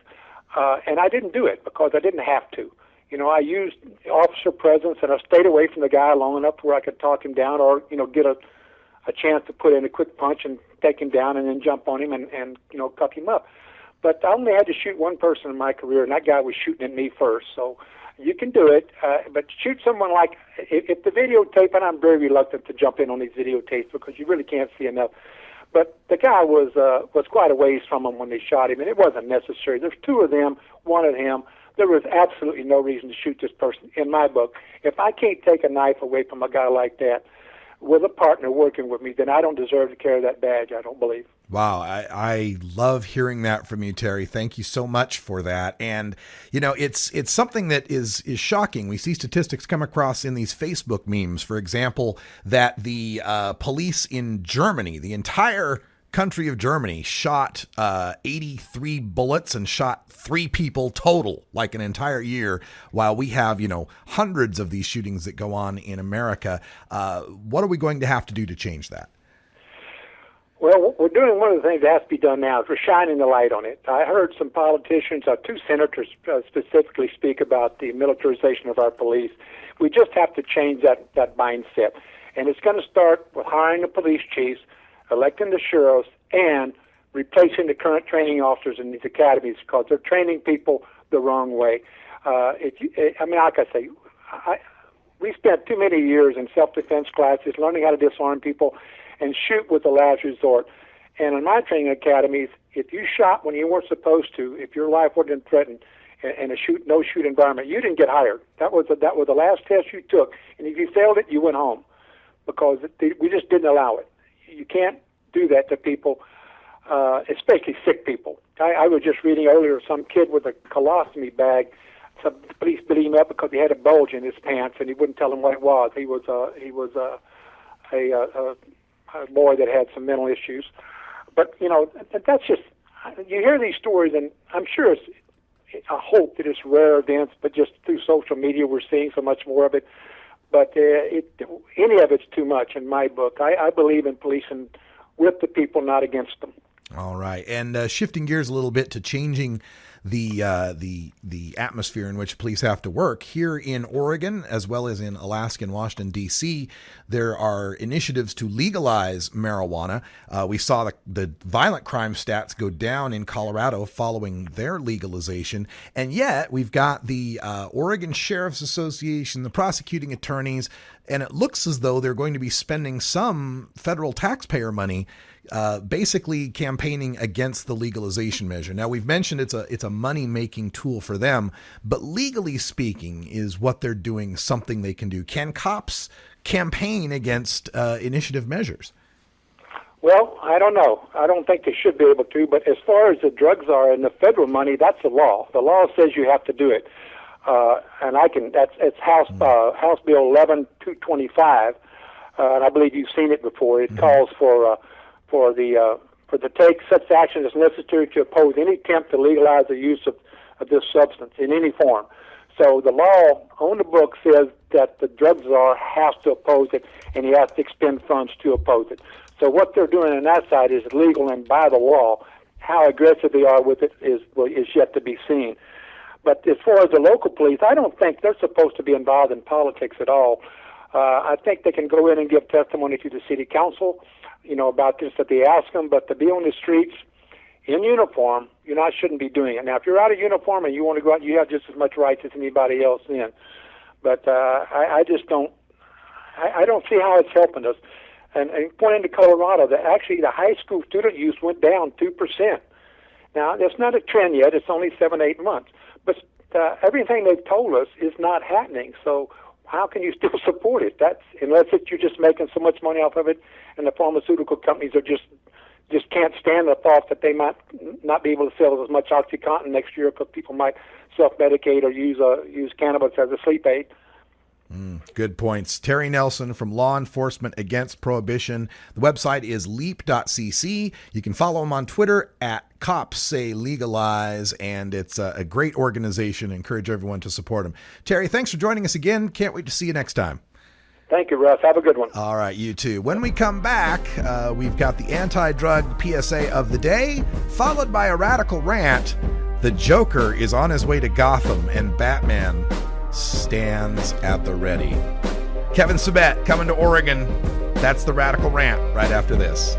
And I didn't do it because I didn't have to. You know, I used officer presence, and I stayed away from the guy long enough where I could talk him down, or, you know, get a chance to put in a quick punch and take him down and then jump on him and you know, cuff him up. But I only had to shoot one person in my career, and that guy was shooting at me first. So you can do it, but shoot someone like, if the videotape, and I'm very reluctant to jump in on these videotapes because you really can't see enough, but the guy was quite a ways from him when they shot him, and it wasn't necessary. There's 2 of them, 1 of him. There was absolutely no reason to shoot this person in my book. If I can't take a knife away from a guy like that with a partner working with me, then I don't deserve to carry that badge, I don't believe. Wow, I love hearing that from you, Terry. Thank you so much for that. And, you know, it's something that is shocking. We see statistics come across in these Facebook memes, for example, that the police in Germany, the entire country of Germany, shot 83 bullets and shot 3 people total, like an entire year, while we have, you know, hundreds of these shootings that go on in America. What are we going to have to do to change that? Well, we're doing one of the things that has to be done now is we're shining the light on it. I heard some politicians, 2 senators specifically, speak about the militarization of our police. We just have to change that mindset. And it's going to start with hiring the police chiefs, electing the sheriffs, and replacing the current training officers in these academies, because they're training people the wrong way. Like I say, we spent too many years in self-defense classes learning how to disarm people and shoot with the last resort. And in my training academies, if you shot when you weren't supposed to, if your life wasn't threatened in a no-shoot environment, you didn't get hired. That was the last test you took. And if you failed it, you went home, because we just didn't allow it. You can't do that to people, especially sick people. I was just reading earlier some kid with a colostomy bag. Some police beat him up because he had a bulge in his pants, and he wouldn't tell them what it was. He was a boy that had some mental issues. But, that's just, you hear these stories, and I'm sure I hope that it's rare events, but just through social media we're seeing so much more of it. But any of it's too much in my book. I believe in policing with the people, not against them. All right. And shifting gears a little bit to changing the atmosphere in which police have to work here in Oregon, as well as in Alaska and Washington, D.C., there are initiatives to legalize marijuana. We saw the violent crime stats go down in Colorado following their legalization. And yet we've got the Oregon Sheriff's Association, the prosecuting attorneys, and it looks as though they're going to be spending some federal taxpayer money basically campaigning against the legalization measure. Now, we've mentioned it's a money-making tool for them, but legally speaking, is what they're doing something they can do? Can cops campaign against initiative measures? Well, I don't know. I don't think they should be able to, but as far as the drugs are and the federal money, that's the law. The law says you have to do it. And it's House Bill 11225, and I believe you've seen it before. It calls for to take such action as necessary to oppose any attempt to legalize the use of this substance in any form. So the law on the book says that the drug czar has to oppose it, and he has to expend funds to oppose it. So what they're doing on that side is legal and by the law. How aggressive they are with it is yet to be seen. But as far as the local police, I don't think they're supposed to be involved in politics at all. I think they can go in and give testimony to the city council, about this if they ask them, but to be on the streets in uniform, shouldn't be doing it. Now, if you're out of uniform and you want to go out, you have just as much rights as anybody else then. But I just don't see how it's helping us. And pointing to Colorado, actually the high school student use went down 2%. Now, that's not a trend yet. It's only 7-8 months. But everything they've told us is not happening. So how can you still support it? Unless you're just making so much money off of it, and the pharmaceutical companies are just can't stand the thought that they might not be able to sell as much OxyContin next year because people might self-medicate or use cannabis as a sleep aid. Good points. Terry Nelson from Law Enforcement Against Prohibition. The website is leap.cc. You can follow him on Twitter at Cops Say Legalize, and it's a great organization. I encourage everyone to support him. Terry, thanks for joining us again. Can't wait to see you next time. Thank you, Russ. Have a good one. All right, you too. When we come back, we've got the anti-drug PSA of the day, followed by a radical rant. The Joker is on his way to Gotham, and Batman stands at the ready. Kevin Sabet coming to Oregon. That's the radical rant right after this.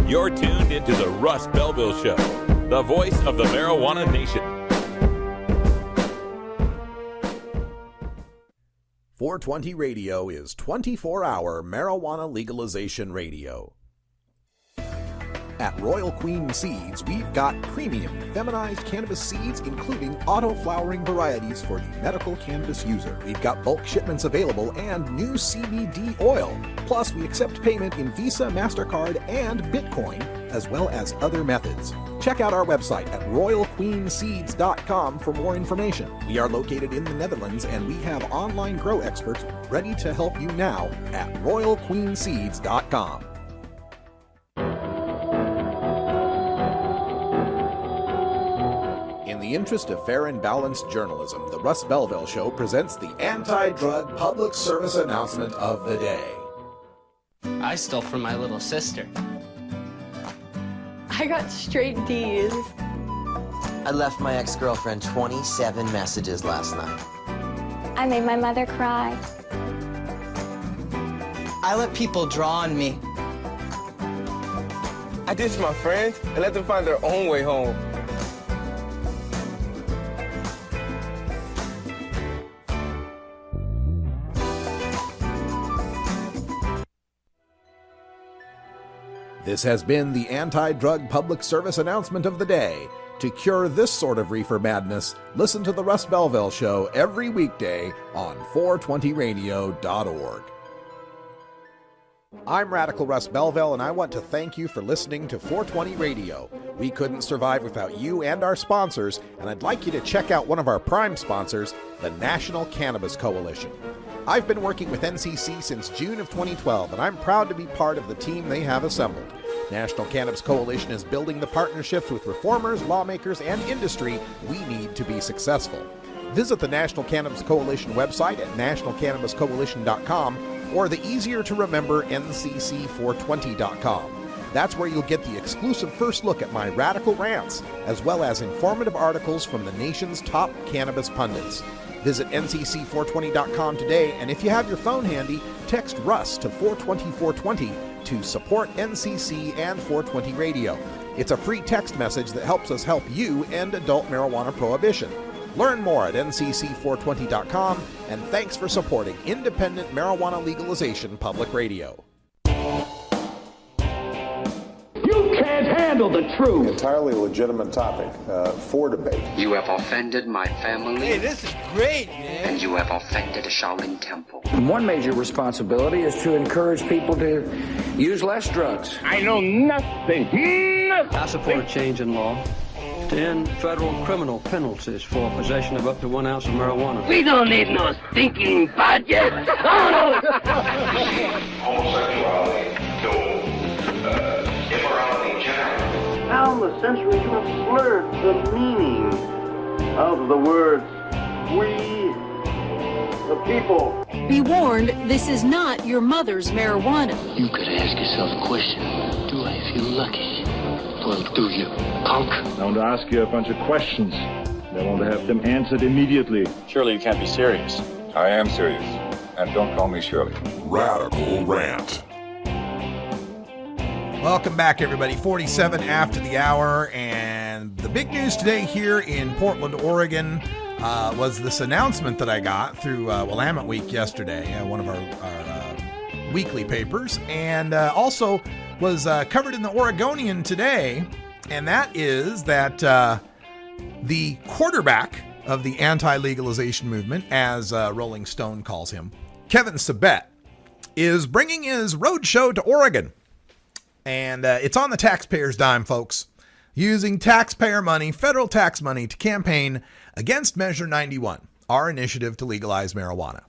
You're tuned into the Russ Belville Show, the voice of the marijuana nation. 420 Radio is 24-hour marijuana legalization radio. At Royal Queen Seeds, we've got premium feminized cannabis seeds, including auto-flowering varieties for the medical cannabis user. We've got bulk shipments available and new CBD oil. Plus, we accept payment in Visa, MasterCard, and Bitcoin, as well as other methods. Check out our website at royalqueenseeds.com for more information. We are located in the Netherlands, and we have online grow experts ready to help you now at royalqueenseeds.com. In the interest of fair and balanced journalism, the Russ Belville Show presents the anti-drug public service announcement of the day. I stole from my little sister. I got straight D's. I left my ex-girlfriend 27 messages last night. I made my mother cry. I let people draw on me. I ditched my friends and let them find their own way home. This has been the anti-drug public service announcement of the day. To cure this sort of reefer madness, listen to the Russ Belville Show every weekday on 420radio.org. I'm Radical Russ Belville, and I want to thank you for listening to 420 Radio. We couldn't survive without you and our sponsors, and I'd like you to check out one of our prime sponsors, the National Cannabis Coalition. I've been working with NCC since June of 2012, and I'm proud to be part of the team they have assembled. National Cannabis Coalition is building the partnerships with reformers, lawmakers, and industry we need to be successful. Visit the National Cannabis Coalition website at nationalcannabiscoalition.com or the easier-to-remember ncc420.com. That's where you'll get the exclusive first look at my radical rants, as well as informative articles from the nation's top cannabis pundits. Visit ncc420.com today, and if you have your phone handy, text Russ to 420-420 to support NCC and 420 Radio. It's a free text message that helps us help you end adult marijuana prohibition. Learn more at ncc420.com, and thanks for supporting independent marijuana legalization public radio. You can't handle the truth. Entirely legitimate topic for debate. You have offended my family. Hey, this is great, man. And you have offended a Shaolin temple. One major responsibility is to encourage people to use less drugs. I know nothing. I support a change in law to end federal criminal penalties for possession of up to 1 ounce of marijuana. We don't need no stinking budget. Homosexuality, immorality in general. Down the centuries, you have slurred the meaning of the words we, the people. Be warned, this is not your mother's marijuana. You could ask yourself a question. Do I feel lucky? Well, do you, punk? I want to ask you a bunch of questions. I want to have them answered immediately. Surely you can't be serious. I am serious. And don't call me Shirley. Radical Rant. Welcome back, everybody. 47 after the hour, and the big news today here in Portland, Oregon, was this announcement that I got through Willamette Week yesterday, one of our weekly papers, and also was covered in the Oregonian today, and that is that the quarterback of the anti-legalization movement, as Rolling Stone calls him, Kevin Sabet, is bringing his road show to Oregon. And it's on the taxpayer's dime, folks, using taxpayer money, federal tax money, to campaign against Measure 91, our initiative to legalize marijuana.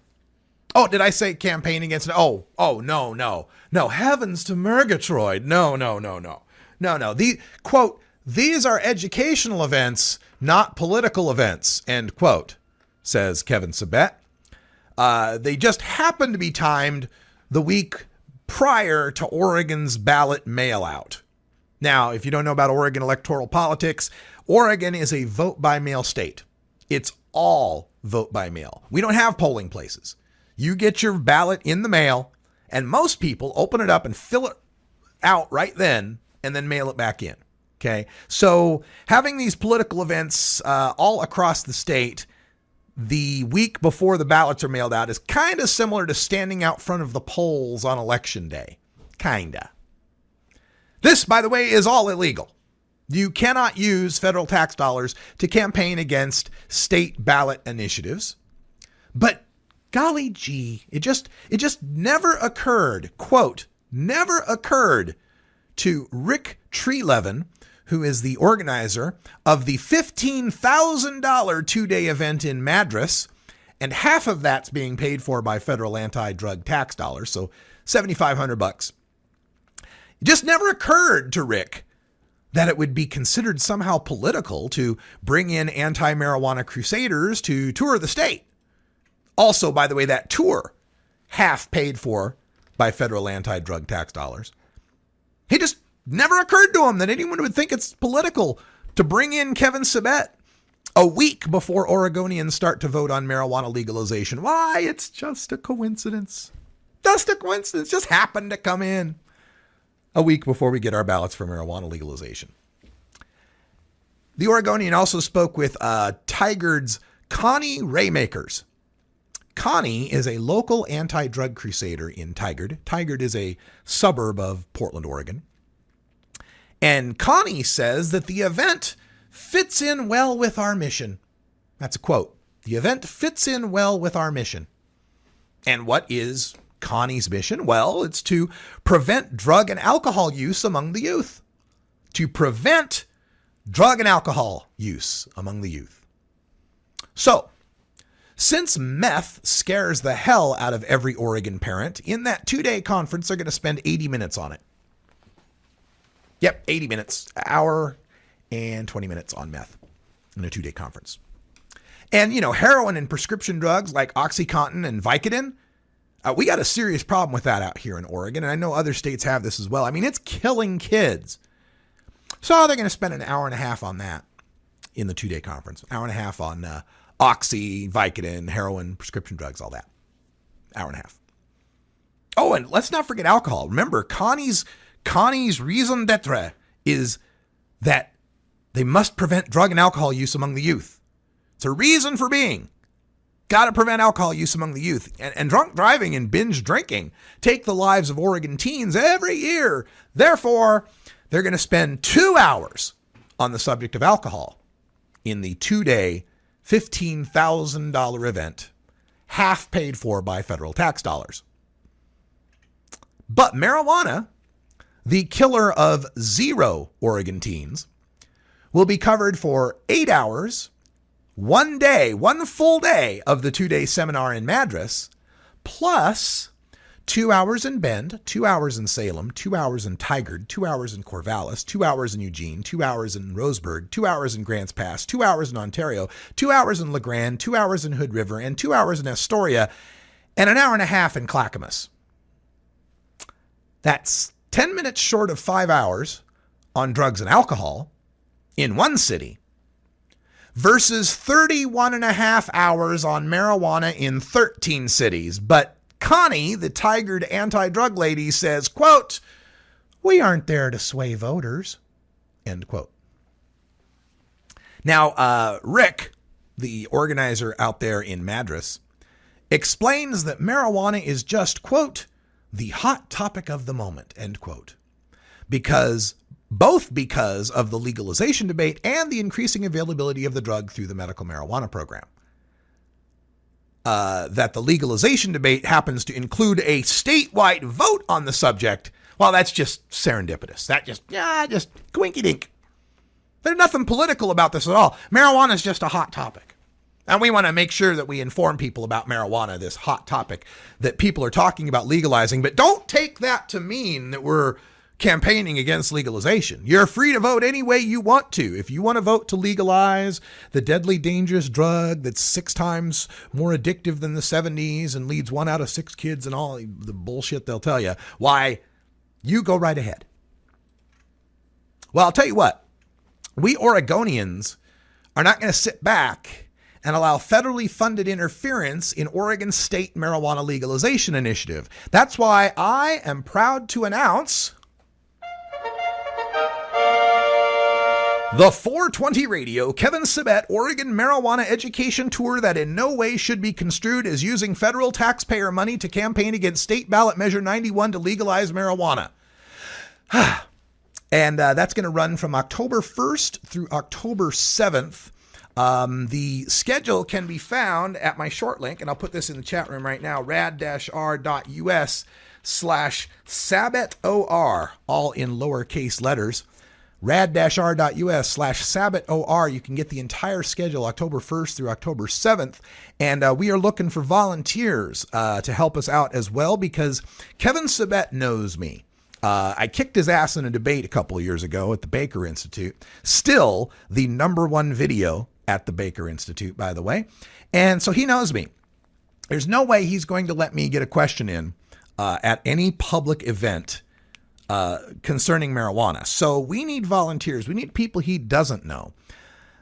Oh, did I say campaign against it? Oh, no. Heavens to Murgatroyd. No. Quote, these are educational events, not political events, end quote, says Kevin Sabet. They just happen to be timed the week prior to Oregon's ballot mail-out. Now, if you don't know about Oregon electoral politics, Oregon is a vote-by-mail state. It's all vote-by-mail. We don't have polling places. You get your ballot in the mail, and most people open it up and fill it out right then, and then mail it back in. Okay? So having these political events all across the state the week before the ballots are mailed out is kind of similar to standing out front of the polls on election day. Kinda. This, by the way, is all illegal. You cannot use federal tax dollars to campaign against state ballot initiatives. But golly gee, it just never occurred, quote, never occurred to Rick Treelevin, who is the organizer of the $15,000 two-day event in Madras, and half of that's being paid for by federal anti-drug tax dollars, so $7,500. It just never occurred to Rick that it would be considered somehow political to bring in anti-marijuana crusaders to tour the state. Also, by the way, that tour, half paid for by federal anti-drug tax dollars. He just never occurred to him that anyone would think it's political to bring in Kevin Sabet a week before Oregonians start to vote on marijuana legalization. Why? It's just a coincidence. Just a coincidence. Just happened to come in a week before we get our ballots for marijuana legalization. The Oregonian also spoke with Tigard's Connie Raymakers. Connie is a local anti-drug crusader in Tigard. Tigard is a suburb of Portland, Oregon. And Connie says that the event fits in well with our mission. That's a quote. The event fits in well with our mission. And what is Connie's mission? Well, it's to prevent drug and alcohol use among the youth. To prevent drug and alcohol use among the youth. So, since meth scares the hell out of every Oregon parent, in that 2-day conference, they're going to spend 80 minutes on it. Yep, 80 minutes, an hour and 20 minutes on meth in a 2-day conference. And, heroin and prescription drugs like OxyContin and Vicodin, we got a serious problem with that out here in Oregon. And I know other states have this as well. I mean, it's killing kids. So they're going to spend an hour and a half on that in the 2-day conference. An hour and a half on Oxy, Vicodin, heroin, prescription drugs, all that. Hour and a half. Oh, and let's not forget alcohol. Remember, Connie's raison d'etre is that they must prevent drug and alcohol use among the youth. It's a reason for being. Got to prevent alcohol use among the youth. And drunk driving and binge drinking take the lives of Oregon teens every year. Therefore, they're going to spend 2 hours on the subject of alcohol in the 2-day, $15,000 event, half paid for by federal tax dollars. But marijuana, the killer of 0 Oregon teens, will be covered for 8 hours, 1 day, 1 full day of the 2-day seminar in Madras, plus 2 hours in Bend, 2 hours in Salem, 2 hours in Tigard, 2 hours in Corvallis, 2 hours in Eugene, 2 hours in Roseburg, 2 hours in Grants Pass, 2 hours in Ontario, 2 hours in La Grande, 2 hours in Hood River, and 2 hours in Astoria, and an hour and a half in Clackamas. That's 10 minutes short of 5 hours on drugs and alcohol in one city versus 31 and a half hours on marijuana in 13 cities. But Connie, the Tigard anti-drug lady, says, quote, "We aren't there to sway voters," end quote. Now, Rick, the organizer out there in Madras, explains that marijuana is just, quote, "the hot topic of the moment," end quote, because of the legalization debate and the increasing availability of the drug through the medical marijuana program. That the legalization debate happens to include a statewide vote on the subject, well, that's just serendipitous. That just quinky-dink. There's nothing political about this at all. Marijuana is just a hot topic. And we want to make sure that we inform people about marijuana, this hot topic that people are talking about legalizing. But don't take that to mean that we're campaigning against legalization. You're free to vote any way you want to. If you want to vote to legalize the deadly, dangerous drug that's 6 times more addictive than the 70s and leads 1 out of 6 kids and all the bullshit they'll tell you, why, you go right ahead. Well, I'll tell you what, we Oregonians are not going to sit back and allow federally funded interference in Oregon's state marijuana legalization initiative. That's why I am proud to announce the 420 Radio Kevin Sabet Oregon Marijuana Education Tour that in no way should be construed as using federal taxpayer money to campaign against State Ballot Measure 91 to legalize marijuana. And that's going to run from October 1st through October 7th. The schedule can be found at my short link, and I'll put this in the chat room right now, rad-r.us/SabetOR, all in lowercase letters. rad-r.us/SabetOR. You can get the entire schedule October 1st through October 7th. And we are looking for volunteers to help us out as well, because Kevin Sabet knows me. I kicked his ass in a debate a couple of years ago at the Baker Institute. Still the #1 video at the Baker Institute, by the way. And so he knows me. There's no way he's going to let me get a question in at any public event concerning marijuana. So we need volunteers. We need people he doesn't know.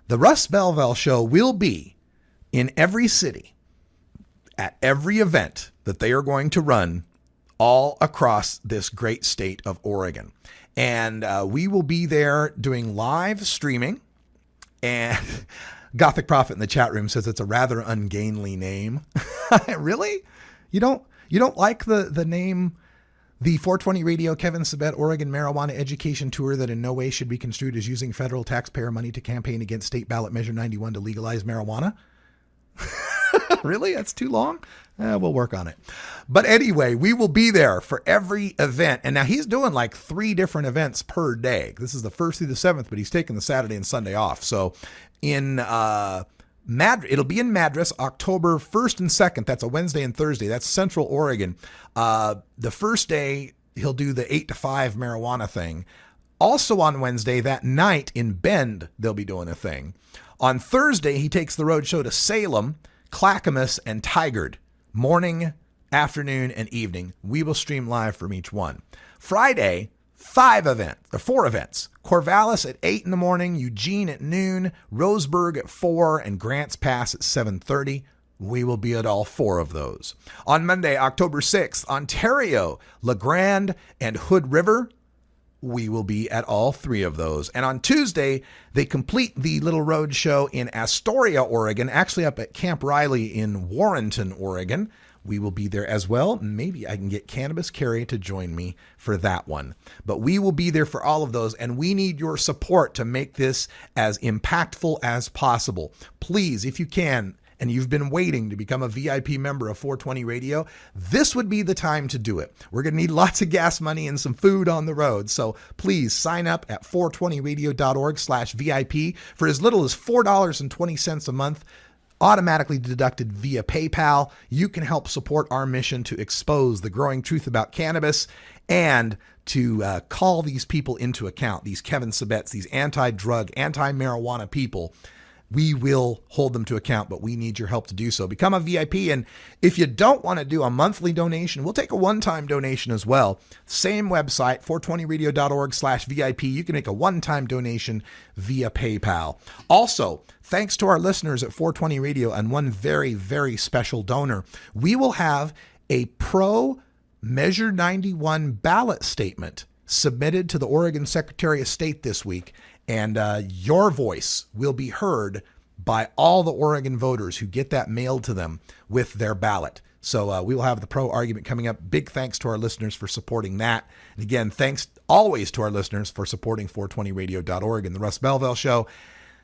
The Russ Belville show will be in every city at every event that they are going to run all across this great state of Oregon. And we will be there doing live streaming. And Gothic Prophet in the chat room says it's a rather ungainly name. Really? You don't like the name The 420 Radio Kevin Sabet Oregon Marijuana Education Tour that in no way should be construed as using federal taxpayer money to campaign against state ballot measure 91 to legalize marijuana. Really? That's too long? We'll work on it. But anyway, we will be there for every event. And now he's doing like 3 different events per day. This is the 1st through the 7th, but he's taking the Saturday and Sunday off. So in it'll be in Madras, October 1st and 2nd. That's a Wednesday and Thursday. That's Central Oregon. The first day, he'll do the 8 to 5 marijuana thing. Also on Wednesday, that night in Bend, they'll be doing a thing. On Thursday, he takes the road show to Salem, Clackamas, and Tigard. Morning, afternoon, and evening. We will stream live from each one. Friday, 4 events. Corvallis at 8 in the morning, Eugene at noon, Roseburg at 4, and Grants Pass at 7:30. We will be at all 4 of those. On Monday, October 6th, Ontario, LeGrand, and Hood River. We will be at all 3 of those. And on Tuesday, they complete the little road show in Astoria, Oregon, actually up at Camp Riley in Warrenton, Oregon. We will be there as well. Maybe I can get Cannabis Carry to join me for that one. But we will be there for all of those, and we need your support to make this as impactful as possible. Please, if you can, and you've been waiting to become a VIP member of 420 Radio, this would be the time to do it. We're going to need lots of gas money and some food on the road. So please sign up at 420radio.org/VIP for as little as $4.20 a month, automatically deducted via PayPal. You can help support our mission to expose the growing truth about cannabis and to call these people into account, these Kevin Sabets, these anti-drug, anti-marijuana people. We will hold them to account, but we need your help to do so. Become a VIP, and if you don't want to do a monthly donation, we'll take a one-time donation as well. Same website, 420radio.org/VIP. You can make a one-time donation via PayPal. Also, thanks to our listeners at 420 Radio and one very, very special donor, we will have a pro Measure 91 ballot statement submitted to the Oregon Secretary of State this week. And your voice will be heard by all the Oregon voters who get that mailed to them with their ballot. So we will have the pro argument coming up. Big thanks to our listeners for supporting that. And again, thanks always to our listeners for supporting 420radio.org and the Russ Belville Show.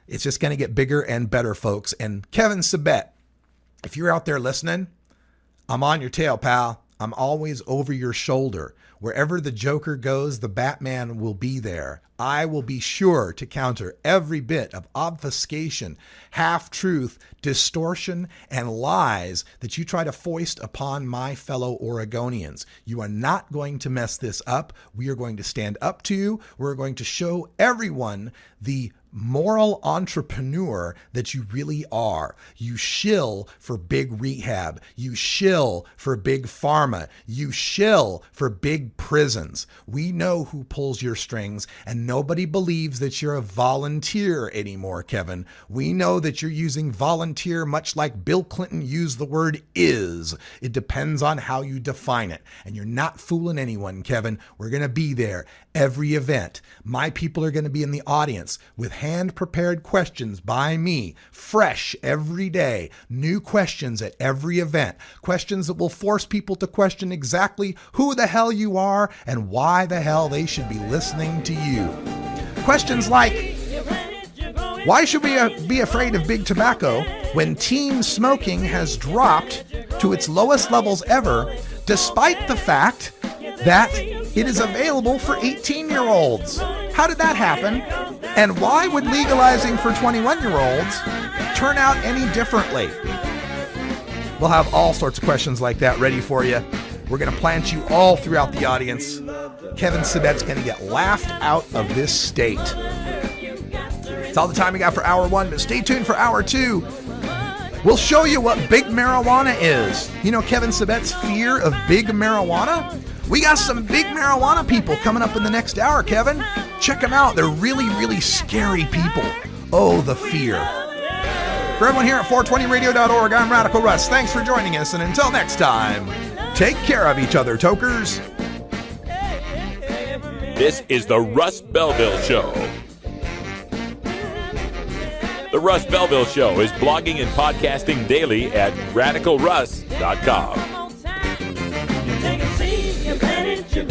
It's just going to get bigger and better, folks. And Kevin Sabet, if you're out there listening, I'm on your tail, pal. I'm always over your shoulder. Wherever the Joker goes, the Batman will be there. I will be sure to counter every bit of obfuscation, half-truth, distortion, and lies that you try to foist upon my fellow Oregonians. You are not going to mess this up. We are going to stand up to you. We're going to show everyone the moral entrepreneur that you really are. You shill for big rehab. You shill for big pharma. You shill for big prisons. We know who pulls your strings, and nobody believes that you're a volunteer anymore, Kevin. We know that you're using volunteer much like Bill Clinton used the word is. It depends on how you define it. And you're not fooling anyone, Kevin. We're going to be there every event. My people are going to be in the audience with hand-prepared questions by me, fresh every day, new questions at every event, questions that will force people to question exactly who the hell you are and why the hell they should be listening to you. Questions like, why should we be afraid of big tobacco when teen smoking has dropped to its lowest levels ever, despite the fact that it is available for 18-year-olds? How did that happen? And why would legalizing for 21-year-olds turn out any differently? We'll have all sorts of questions like that ready for you. We're going to plant you all throughout the audience. Kevin Sabet's going to get laughed out of this state. It's all the time we got for hour 1, but stay tuned for hour 2. We'll show you what big marijuana is. You know Kevin Sabet's fear of big marijuana? We got some big marijuana people coming up in the next hour, Kevin. Check them out. They're really, really scary people. Oh, the fear. For everyone here at 420radio.org, I'm Radical Russ. Thanks for joining us, and until next time, take care of each other, tokers. This is the Russ Belville Show. The Russ Belville Show is blogging and podcasting daily at radicalruss.com. You plant it, you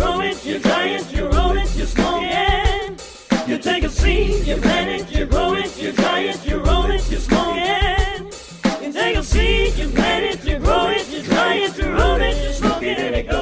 You're trying